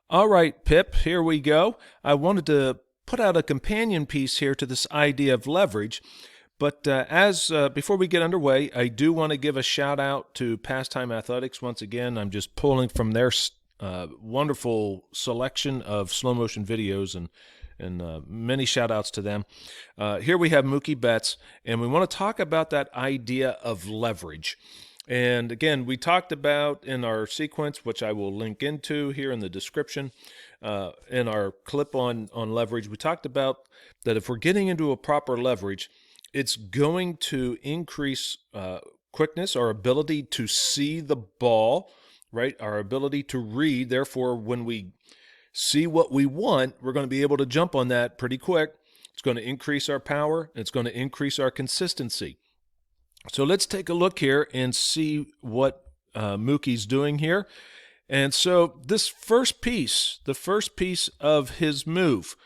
All right, Pip, here we go. I wanted to put out a companion piece here to this idea of leverage. But before we get underway, I do want to give a shout out to Pastime Athletics once again. I'm just pulling from their wonderful selection of slow motion videos, and many shout outs to them. Here we have Mookie Betts, and we want to talk about that idea of leverage. And again, we talked about in our sequence, which I will link into here in the description, in our clip on leverage, we talked about that if we're getting into a proper leverage, it's going to increase quickness, our ability to see the ball, right? Our ability to read. Therefore, when we see what we want, we're going to be able to jump on that pretty quick. It's going to increase our power. It's going to increase our consistency. So let's take a look here and see what Mookie's doing here. And so this first piece, the first piece of his move,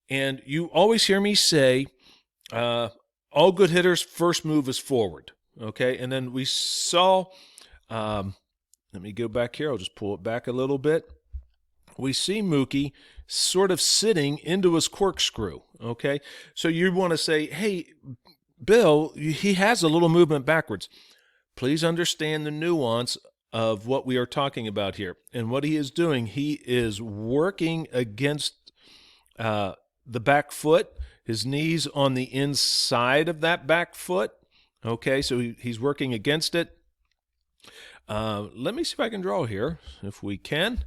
and you always hear me say, all good hitters' first move is forward, okay? And then we saw, let me go back here. I'll just pull it back a little bit. We see Mookie sort of sitting into his corkscrew, okay? So you want to say, hey, Bill, he has a little movement backwards. Please understand the nuance of what we are talking about here. And what he is doing, he is working against the back foot, his knees on the inside of that back foot. Okay, so he's working against it. Let me see if I can draw here. If we can,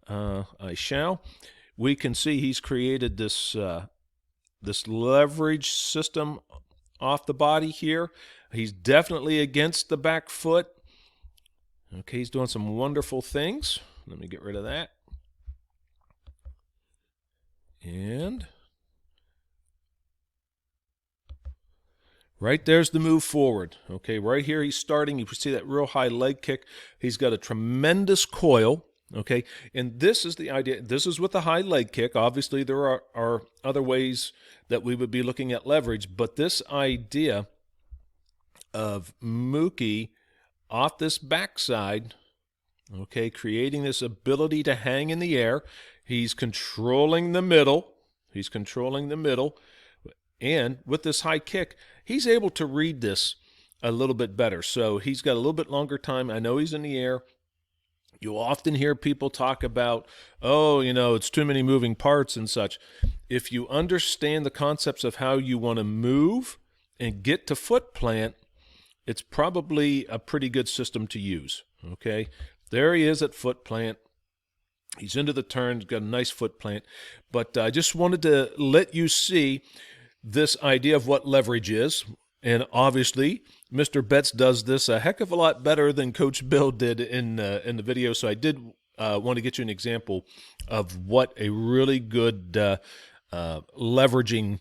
I shall. We can see he's created this this leverage system off the body here. He's definitely against the back foot. Okay, he's doing some wonderful things. Let me get rid of that. And right there's the move forward. Okay, right here he's starting. You can see that real high leg kick. He's got a tremendous coil. Okay, and this is the idea. This is with the high leg kick. Obviously, there are other ways that we would be looking at leverage, but this idea of Mookie off this backside, okay, creating this ability to hang in the air. He's controlling the middle. He's controlling the middle. And with this high kick, he's able to read this a little bit better. So he's got a little bit longer time. I know he's in the air. You'll often hear people talk about, oh, it's too many moving parts and such. If you understand the concepts of how you want to move and get to foot plant, it's probably a pretty good system to use, okay? There he is at foot plant. He's into the turn, he's got a nice foot plant. But I just wanted to let you see this idea of what leverage is. And obviously, Mr. Betts does this a heck of a lot better than Coach Bill did in the video. So I did want to get you an example of what a really good leveraging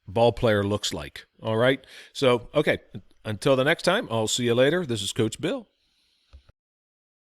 ball player looks like. All right. So, okay. Until the next time, I'll see you later. This is Coach Bill.